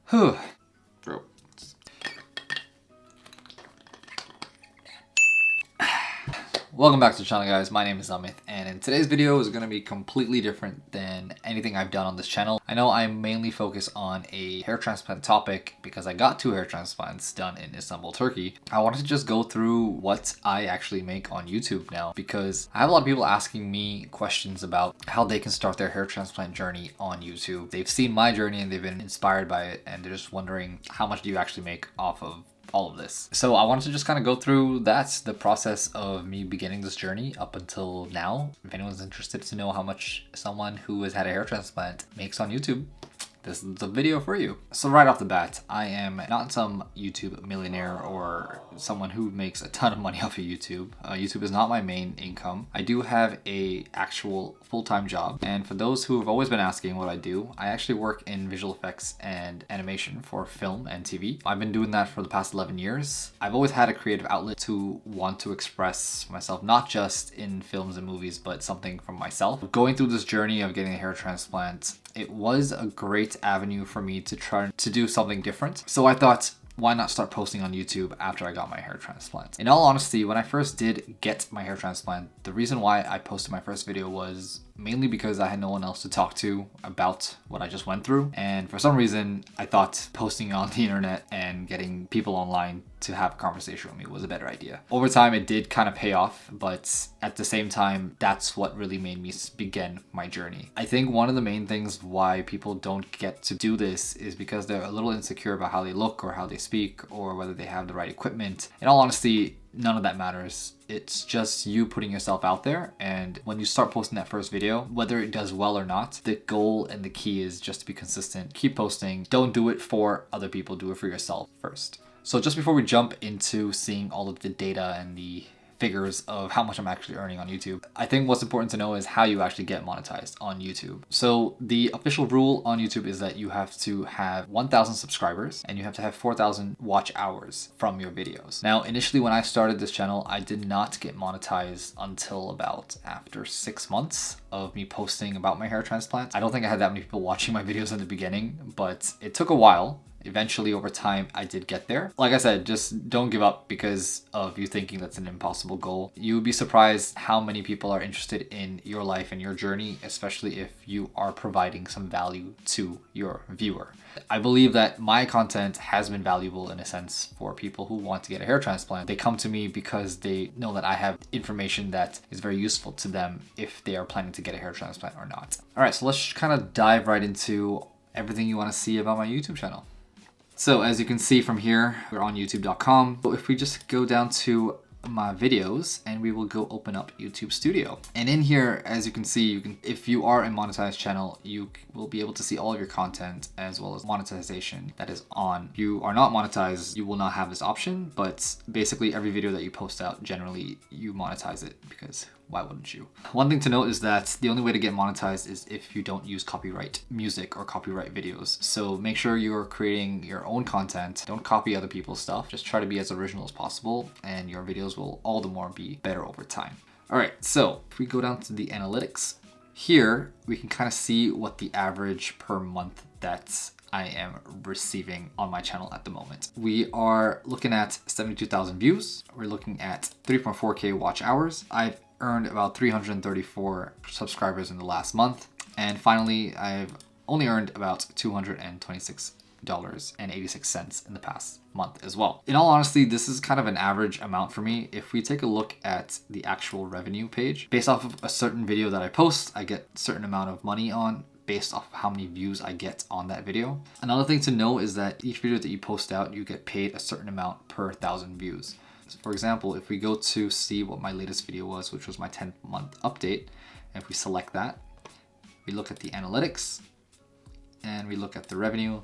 Whew. Bro. Welcome back to the channel, guys. My name is Amit, and in today's video is going to be completely different than anything I've done on this channel. I know I mainly focus on a hair transplant topic because I got 2 hair transplants done in Istanbul, Turkey. I wanted to just go through what I actually make on YouTube now because I have a lot of people asking me questions about how they can start their hair transplant journey on YouTube. They've seen my journey and they've been inspired by it, and they're just wondering how much do you actually make off of all of this. So I wanted to just kind of go through the process of me beginning this journey up until now. If anyone's interested to know how much someone who has had a hair transplant makes on YouTube, this is the video for you. So right off the bat, I am not some YouTube millionaire or someone who makes a ton of money off of YouTube. YouTube is not my main income. I do have a actual full-time job. And for those who have always been asking what I do, I actually work in visual effects and animation for film and TV. I've been doing that for the past 11 years. I've always had a creative outlet to want to express myself, not just in films and movies, but something from myself. Going through this journey of getting a hair transplant, it was a great avenue for me to try to do something different. So I thought, why not start posting on YouTube after I got my hair transplant? In all honesty, when I first did get my hair transplant, the reason why I posted my first video was mainly because I had no one else to talk to about what I just went through. And for some reason, I thought posting on the internet and getting people online to have a conversation with me was a better idea. Over time, it did kind of pay off, but at the same time, that's what really made me begin my journey. I think one of the main things why people don't get to do this is because they're a little insecure about how they look or how they speak or whether they have the right equipment. In all honesty, none of that matters. It's just you putting yourself out there, and when you start posting that first video, whether it does well or not, the goal and the key is just to be consistent. Keep posting. Don't do it for other people, do it for yourself first. So just before we jump into seeing all of the data and the figures of how much I'm actually earning on YouTube, I think what's important to know is how you actually get monetized on YouTube. So the official rule on YouTube is that you have to have 1,000 subscribers and you have to have 4,000 watch hours from your videos. Now, initially when I started this channel, I did not get monetized until about after 6 months of me posting about my hair transplant. I don't think I had that many people watching my videos in the beginning, but it took a while. Eventually, over time, I did get there. Like I said, just don't give up because of you thinking that's an impossible goal. You would be surprised how many people are interested in your life and your journey, especially if you are providing some value to your viewer. I believe that my content has been valuable in a sense for people who want to get a hair transplant. They come to me because they know that I have information that is very useful to them if they are planning to get a hair transplant or not. All right, so let's kind of dive right into everything you want to see about my YouTube channel. So as you can see from here, we're on youtube.com. So if we just go down to my videos and we will go open up YouTube Studio. And in here, as you can see, if you are a monetized channel, you will be able to see all of your content as well as monetization that is on. If you are not monetized, you will not have this option, but basically every video that you post out, generally you monetize it because why wouldn't you? One thing to note is that the only way to get monetized is if you don't use copyright music or copyright videos. So make sure you're creating your own content. Don't copy other people's stuff. Just try to be as original as possible and your videos will all the more be better over time. All right, so if we go down to the analytics, here we can kind of see what the average per month that I am receiving on my channel at the moment. We are looking at 72,000 views. We're looking at 3.4K watch hours. I've earned about 334 subscribers in the last month. And finally, I've only earned about $226.86 in the past month as well. In all honesty, this is kind of an average amount for me. If we take a look at the actual revenue page, based off of a certain video that I post, I get a certain amount of money on based off of how many views I get on that video. Another thing to know is that each video that you post out, you get paid a certain amount per 1,000 views. For example, if we go to see what my latest video was, which was my 10th month update, and if we select that, we look at the analytics and we look at the revenue.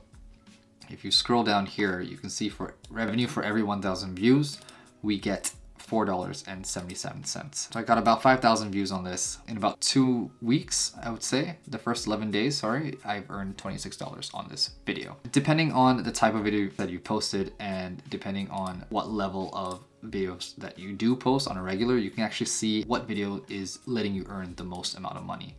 If you scroll down here, you can see for revenue for every 1,000 views, we get $4.77. So I got about 5,000 views on this. In about 2 weeks, I would say, the first 11 days, I've earned $26 on this video. Depending on the type of video that you posted and depending on what level of videos that you do post on a regular, you can actually see what video is letting you earn the most amount of money.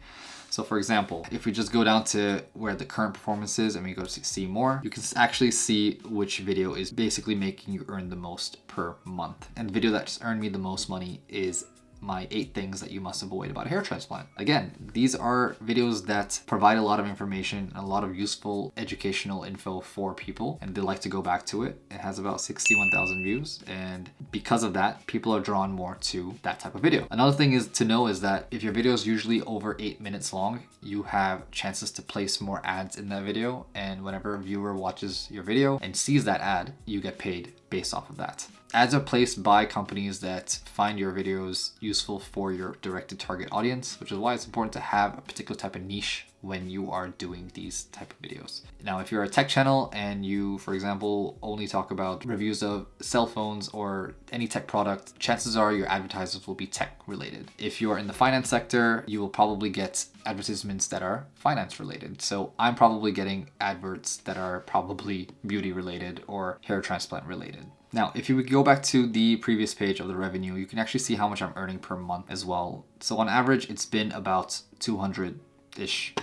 So for example, if we just go down to where the current performance is and we go to see more, you can actually see which video is basically making you earn the most per month. And the video that's earned me the most money is my 8 things that you must avoid about a hair transplant. Again, these are videos that provide a lot of information, a lot of useful educational info for people, and they like to go back to it. It has about 61,000 views, and because of that, people are drawn more to that type of video. Another thing is to know is that if your video is usually over 8 minutes long, you have chances to place more ads in that video, and whenever a viewer watches your video and sees that ad, you get paid based off of that. Ads are placed by companies that find your videos useful for your directed target audience, which is why it's important to have a particular type of niche when you are doing these type of videos. Now, if you're a tech channel and you, for example, only talk about reviews of cell phones or any tech product, chances are your advertisers will be tech related. If you're in the finance sector, you will probably get advertisements that are finance related. So I'm probably getting adverts that are probably beauty related or hair transplant related. Now, if you would go back to the previous page of the revenue, you can actually see how much I'm earning per month as well. So on average, it's been about $200-ish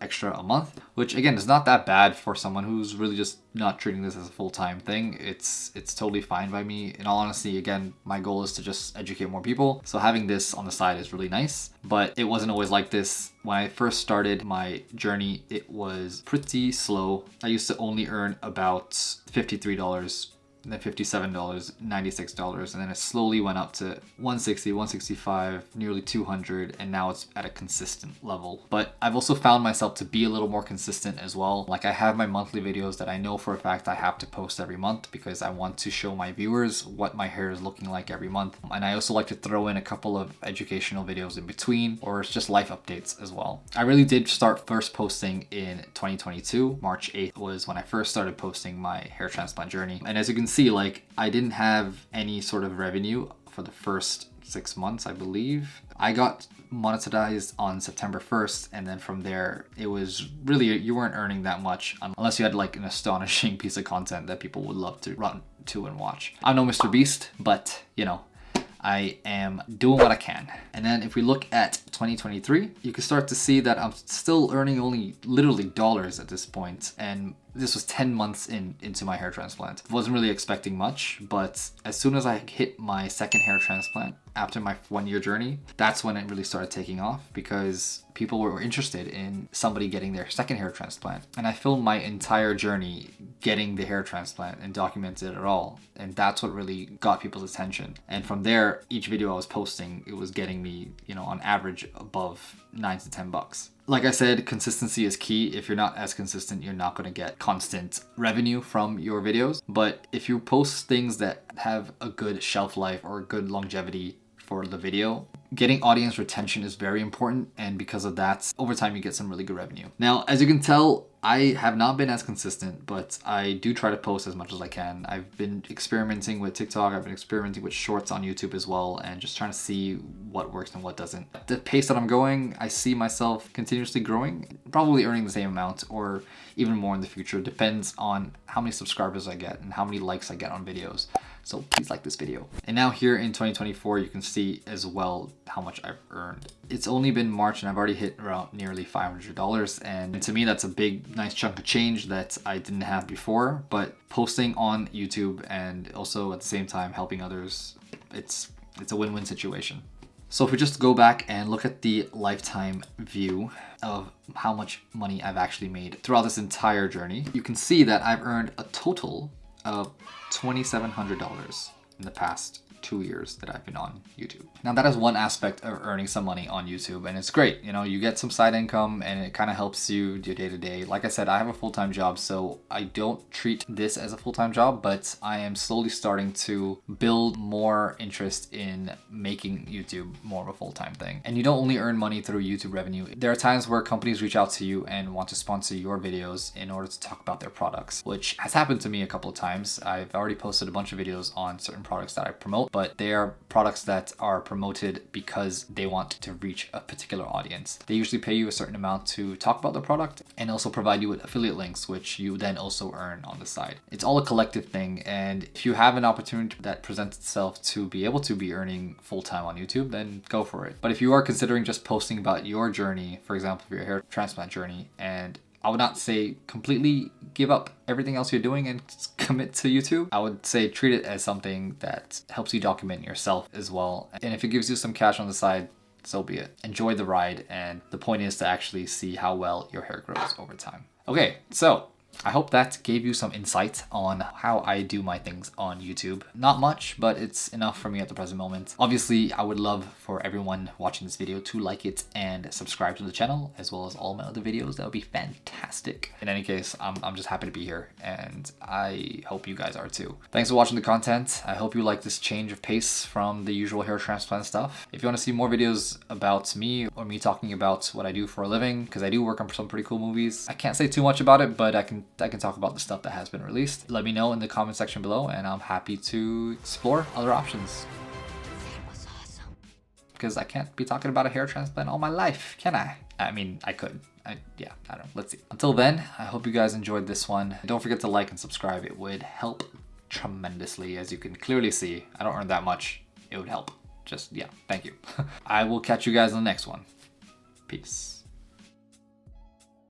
extra a month, which again is not that bad for someone who's really just not treating this as a full-time thing. It's totally fine by me. In all honesty, again, my goal is to just educate more people. So having this on the side is really nice, but it wasn't always like this. When I first started my journey, it was pretty slow. I used to only earn about $53, then $57, $96, and then it slowly went up to $160, $165, nearly $200, and now it's at a consistent level. But I've also found myself to be a little more consistent as well. Like I have my monthly videos that I know for a fact I have to post every month because I want to show my viewers what my hair is looking like every month. And I also like to throw in a couple of educational videos in between, or it's just life updates as well. I really did start first posting in 2022. March 8th was when I first started posting my hair transplant journey. And as you can see, like I didn't have any sort of revenue for the first 6 months, I believe. I got monetized on September 1st, and then from there it was really, you weren't earning that much unless you had like an astonishing piece of content that people would love to run to and watch. I'm no Mr. Beast, but you know, I am doing what I can. And then if we look at 2023, you can start to see that I'm still earning only literally dollars at this point. And this was 10 months into my hair transplant. Wasn't really expecting much, but as soon as I hit my second hair transplant after my 1-year journey, that's when it really started taking off because people were interested in somebody getting their second hair transplant. And I filmed my entire journey getting the hair transplant and documented it all. And that's what really got people's attention. And from there, each video I was posting, it was getting me, you know, on average above $9 to $10. Like I said, consistency is key. If you're not as consistent, you're not going to get constant revenue from your videos. But if you post things that have a good shelf life or a good longevity for the video, getting audience retention is very important. And because of that, over time, you get some really good revenue. Now, as you can tell, I have not been as consistent, but I do try to post as much as I can. I've been experimenting with TikTok. I've been experimenting with shorts on YouTube as well, and just trying to see what works and what doesn't. At the pace that I'm going, I see myself continuously growing, probably earning the same amount or even more in the future. Depends on how many subscribers I get and how many likes I get on videos. So please like this video. And now here in 2024, you can see as well how much I've earned. It's only been March and I've already hit around nearly $500. And to me, that's a big, nice chunk of change that I didn't have before. But posting on YouTube and also at the same time helping others, it's a win-win situation. So if we just go back and look at the lifetime view of how much money I've actually made throughout this entire journey, you can see that I've earned a total of $2,700 in the past 2 years that I've been on YouTube. Now that is one aspect of earning some money on YouTube, and it's great. You know, you get some side income and it kind of helps you do day to day. Like I said, I have a full-time job, so I don't treat this as a full-time job, but I am slowly starting to build more interest in making YouTube more of a full-time thing. And you don't only earn money through YouTube revenue. There are times where companies reach out to you and want to sponsor your videos in order to talk about their products, which has happened to me a couple of times. I've already posted a bunch of videos on certain products that I promote. but they are products that are promoted because they want to reach a particular audience. They usually pay you a certain amount to talk about the product and also provide you with affiliate links, which you then also earn on the side. It's all a collective thing, and if you have an opportunity that presents itself to be able to be earning full-time on YouTube, then go for it. But if you are considering just posting about your journey, for example, your hair transplant journey, and I would not say completely give up everything else you're doing and commit to YouTube. I would say treat it as something that helps you document yourself as well. And if it gives you some cash on the side, so be it. Enjoy the ride, and the point is to actually see how well your hair grows over time. Okay, so I hope that gave you some insight on how I do my things on YouTube. Not much, but it's enough for me at the present moment. Obviously, I would love for everyone watching this video to like it and subscribe to the channel, as well as all my other videos. That would be fantastic. In any case, I'm just happy to be here, and I hope you guys are too. Thanks for watching the content. I hope you like this change of pace from the usual hair transplant stuff. If you want to see more videos about me or me talking about what I do for a living, because I do work on some pretty cool movies, I can't say too much about it, but I can talk about the stuff that has been released. Let me know in the comment section below, and I'm happy to explore other options. Because I can't be talking about a hair transplant all my life, can I? I mean, I could. Yeah, I don't know. Let's see. Until then, I hope you guys enjoyed this one. Don't forget to like and subscribe. It would help tremendously. As you can clearly see, I don't earn that much. It would help. Just, yeah, thank you. I will catch you guys in the next one. Peace.